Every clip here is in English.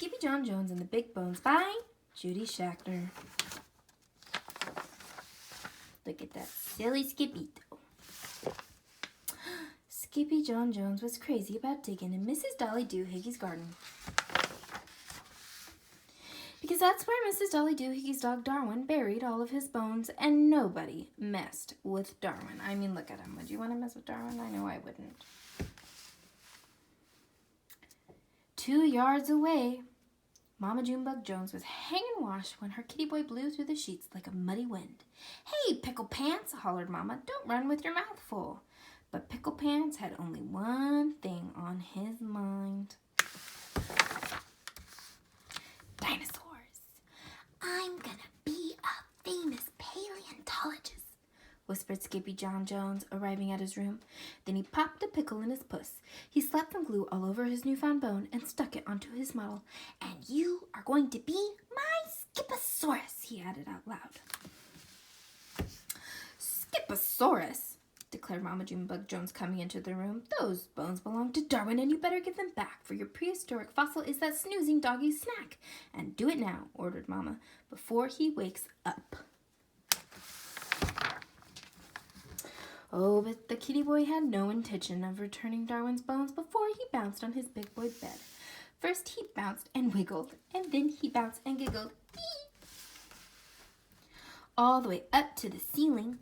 Skippyjon Jones and the Big Bones by Judy Schachter. Look at that silly Skippito. Skippyjon Jones was crazy about digging in Mrs. Dolly Doohickeys garden. Because that's where Mrs. Dolly Doohickeys dog Darwin buried all of his bones, and nobody messed with Darwin. I mean, look at him. Would you want to mess with Darwin? I know I wouldn't. 2 yards away, Mama Junebug Jones was hanging wash when her kitty boy blew through the sheets like a muddy wind. "Hey, Pickle Pants," hollered Mama, "don't run with your mouth full." But Pickle Pants had only one thing on his mind. Dinosaurs. "I'm gonna be a famous paleontologist," whispered Skippyjon Jones, arriving at his room. Then he popped a pickle in his puss. He slapped some glue all over his newfound bone and stuck it onto his model. "And you are going to be my Skipposaurus," he added out loud. "Skipposaurus?" declared Mama Junebug Jones, coming into the room. "Those bones belong to Darwin, and you better give them back, for your prehistoric fossil is that snoozing doggie's snack. And do it now," ordered Mama, "before he wakes up." Oh, but the kitty boy had no intention of returning Darwin's bones before he bounced on his big boy bed. First he bounced and wiggled, and then he bounced and giggled. All the way up to the ceiling,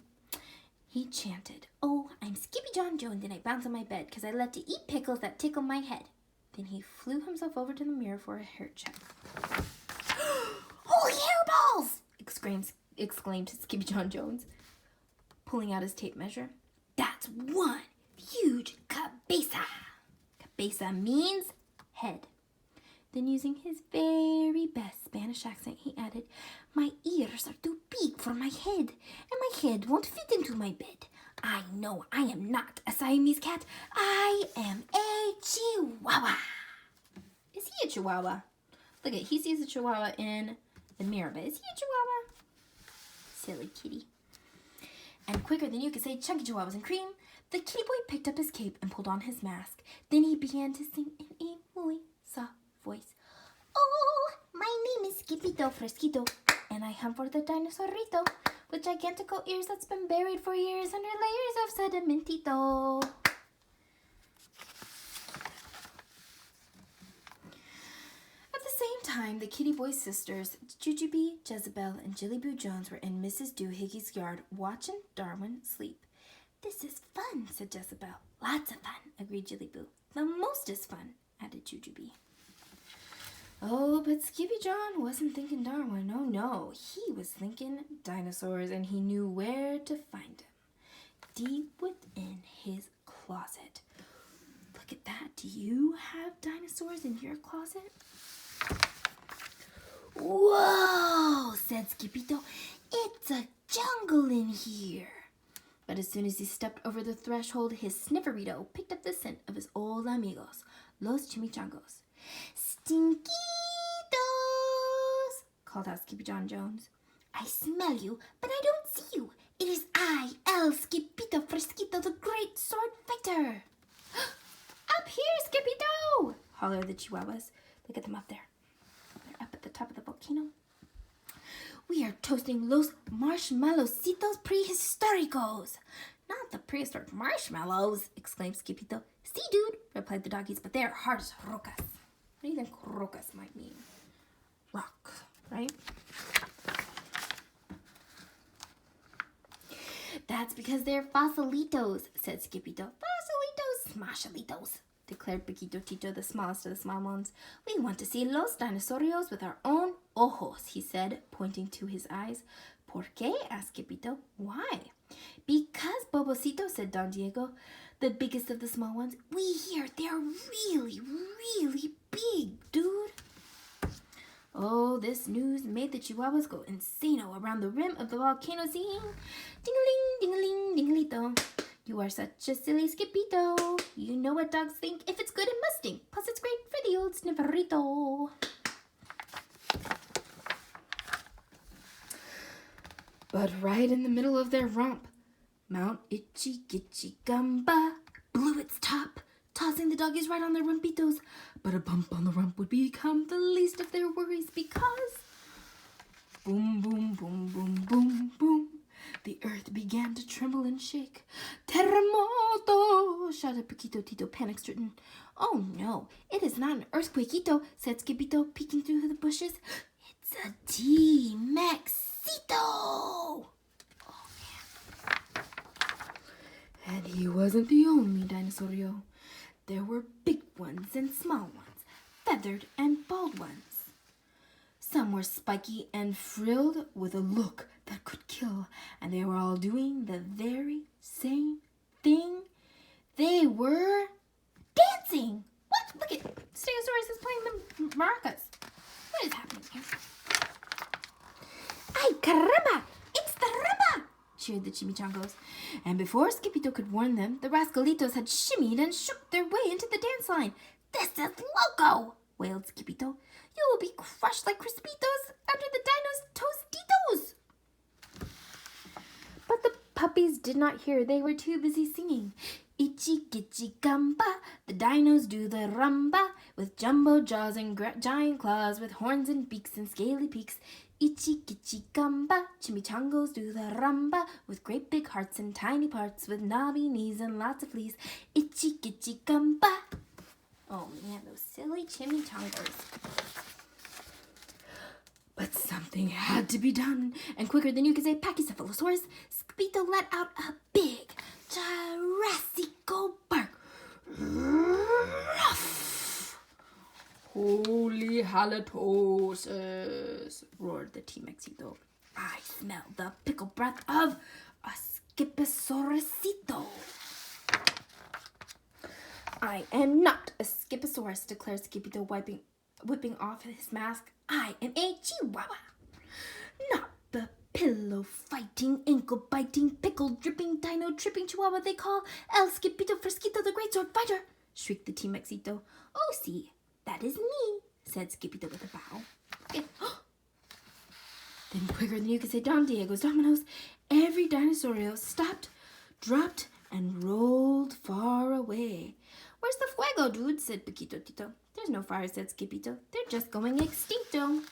he chanted, "Oh, I'm Skippyjon Jones and I bounce on my bed because I love to eat pickles that tickle my head." Then he flew himself over to the mirror for a hair check. "Holy hairballs!" exclaimed Skippyjon Jones, pulling out his tape measure. "That's one huge cabeza." Cabeza means head. Then, using his very best Spanish accent, he added, "My ears are too big for my head, and my head won't fit into my bed. I know I am not a Siamese cat. I am a Chihuahua." Is he a Chihuahua? Look at, he sees a Chihuahua in the mirror, but is he a Chihuahua? Silly kitty. And quicker than you could say chunky chihuahuas and cream, the kitty boy picked up his cape and pulled on his mask. Then he began to sing in a really soft voice. "Oh, my name is Skippito Fresquito, and I hunt for the dinosaurito with gigantical ears that's been buried for years under layers of sedimentito." At the same time, the kitty boy's sisters, Jujubee, Jezebel, and Jillyboo Jones, were in Mrs. Doohickeys' yard watching Darwin sleep. "This is fun," said Jezebel. "Lots of fun," agreed Jillyboo. "The most is fun," added Jujubee. Oh, but Skippyjon wasn't thinking Darwin. Oh no, he was thinking dinosaurs, and he knew where to find them. Deep within his closet. Look at that. Do you have dinosaurs in your closet? "Whoa," said Skippito. "It's a jungle in here." But as soon as he stepped over the threshold, his snifferito picked up the scent of his old amigos, los chimichangos. "Stinkitos," called out Skippyjon Jones. "I smell you, but I don't see you. It is I, El Skippito Fresquito, the great sword fighter." "Up here, Skippito!" hollered the Chihuahuas. Look at them up there. They're up at the top of the volcano. "We are toasting los marshmallowcitos prehistoricos." "Not the prehistoric marshmallows," exclaimed Skippito. "See, dude," replied the doggies, "but they are hard as rocas." What do you think rocas might mean? Rock, right? "That's because they're fossilitos," said Skippito. "Fossilitos, smashalitos," declared Piquito Tito, the smallest of the small ones. "We want to see los dinosaurios with our own ojos," he said, pointing to his eyes. "Por qué?" asked Skippito. "Why?" "Because, Bobocito," said Don Diego, the biggest of the small ones, "we hear they're really, really big, dude." Oh, this news made the Chihuahuas go insano around the rim of the volcano, singing, "Ding-a-ling, ding-a-ling, ding-a-lito. You are such a silly Skippito. You know what dogs think. If it's good, it must stink. Plus, it's great for the old snifferito." But right in the middle of their romp, Mount Itchy Gitchy Gumba blew its top, tossing tossing the doggies right on their rumpitos. But a bump on the rump would become the least of their worries because... boom, boom, boom, boom, boom, boom. The earth began to tremble and shake. Terremoto, shouted Paquito Tito, panic-stricken. Oh no, it is not an earthquakeito, said Skippyto, peeking through the bushes. It's a T-Maxito! Oh man. And he wasn't the only dinosaurio. There were big ones and small ones, feathered and bald ones. Some were spiky and frilled with a look that could kill, and they were all doing the very same thing. They were dancing. What? Look at Stegosaurus is playing the maracas. What is happening here? Ay, caramba! It's the rumba! Cheered the chimichangos. And before Skippyto could warn them, the rascalitos had shimmied and shook their way into the dance line. This is loco! Wailed Skippyto. You will be crushed like Crispitos under the dino's tostitos. But the puppies did not hear. They were too busy singing. Ichi gitchi gamba, the dinos do the rumba, with jumbo jaws and giant claws, with horns and beaks and scaly peaks. Ichi gitchi gamba, chimichangos do the rumba, with great big hearts and tiny parts, with knobby knees and lots of fleas. Ichi gitchi gamba. Oh man, those silly chimichangos. But something had to be done, and quicker than you could say Pachycephalosaurus, Skippyto let out a big, Jurassico bark. Ruff! Holy halitosis, roared the T-Maxito. I smell the pickle breath of a Skippysaurusito. I am not a Skippysaurus, declared Skippyto, whipping off his mask. I am a Chihuahua, not the pillow-fighting, ankle-biting, pickle-dripping, dino-tripping Chihuahua they call El Skippito Fresquito, the great sword fighter, shrieked the T-Maxito. Oh, see, that is me, said Skippyto with a bow. Then quicker than you could say Don Diego's Dominoes, every dinosaurio stopped, dropped, and rolled far away. Where's the fuego, dude? Said Paquito Tito. There's no fire, said Skippyto. They're just going extincto. Is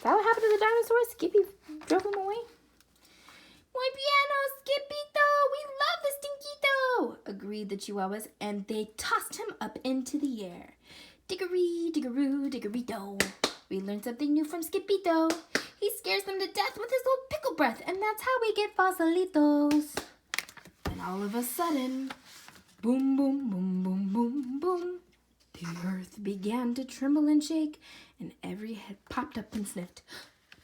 that what happened to the dinosaurs? Skippy drove them away? Muy piano, Skippyto! We love the Stinkito! Agreed the Chihuahuas, and they tossed him up into the air. Diggery, diggeroo, diggerito. We learned something new from Skippyto. He scares them to death with his little pickle breath, and that's how we get fossilitos. And all of a sudden, boom, boom, boom, boom, boom, boom, the earth began to tremble and shake, and every head popped up and sniffed.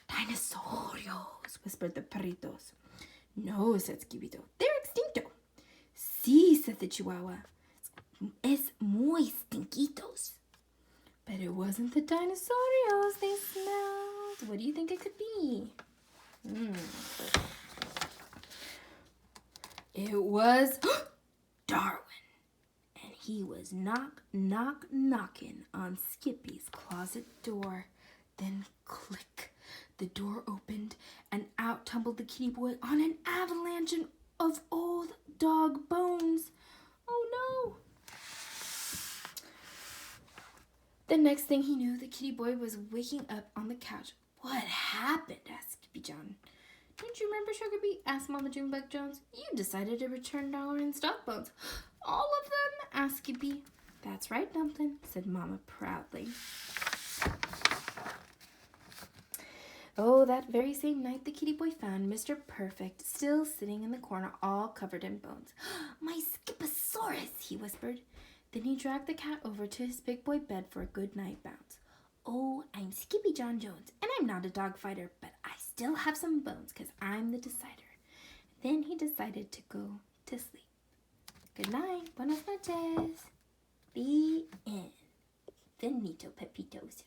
Dinosaurios, whispered the perritos. No, said Skippyto, they're extincto. Sí, said the Chihuahua. Es muy stinkitos. But it wasn't the dinosaurios they smelled. What do you think it could be? It was Darwin. And he was knocking on Skippy's closet door. Then click, the door opened and out tumbled the kitty boy on an avalanche of old dog bones. Oh no! The next thing he knew, the kitty boy was waking up on the couch. What happened? Asked Skippyjon. Don't you remember, Sugarbee? Asked Mama Junebug Jones. You decided to return Darwin's dog bones. All of them? Asked Skippy. That's right, Dumpling, said Mama proudly. Oh, that very same night, the kitty boy found Mr. Perfect still sitting in the corner, all covered in bones. My Skipposaurus, he whispered. Then he dragged the cat over to his big boy bed for a good night bounce. Oh, I'm Skippyjon Jones, and I'm not a dog fighter, but I still have some bones, 'cause I'm the decider. Then he decided to go to sleep. Good night. Buenas noches. The end. Finito, Pepitos.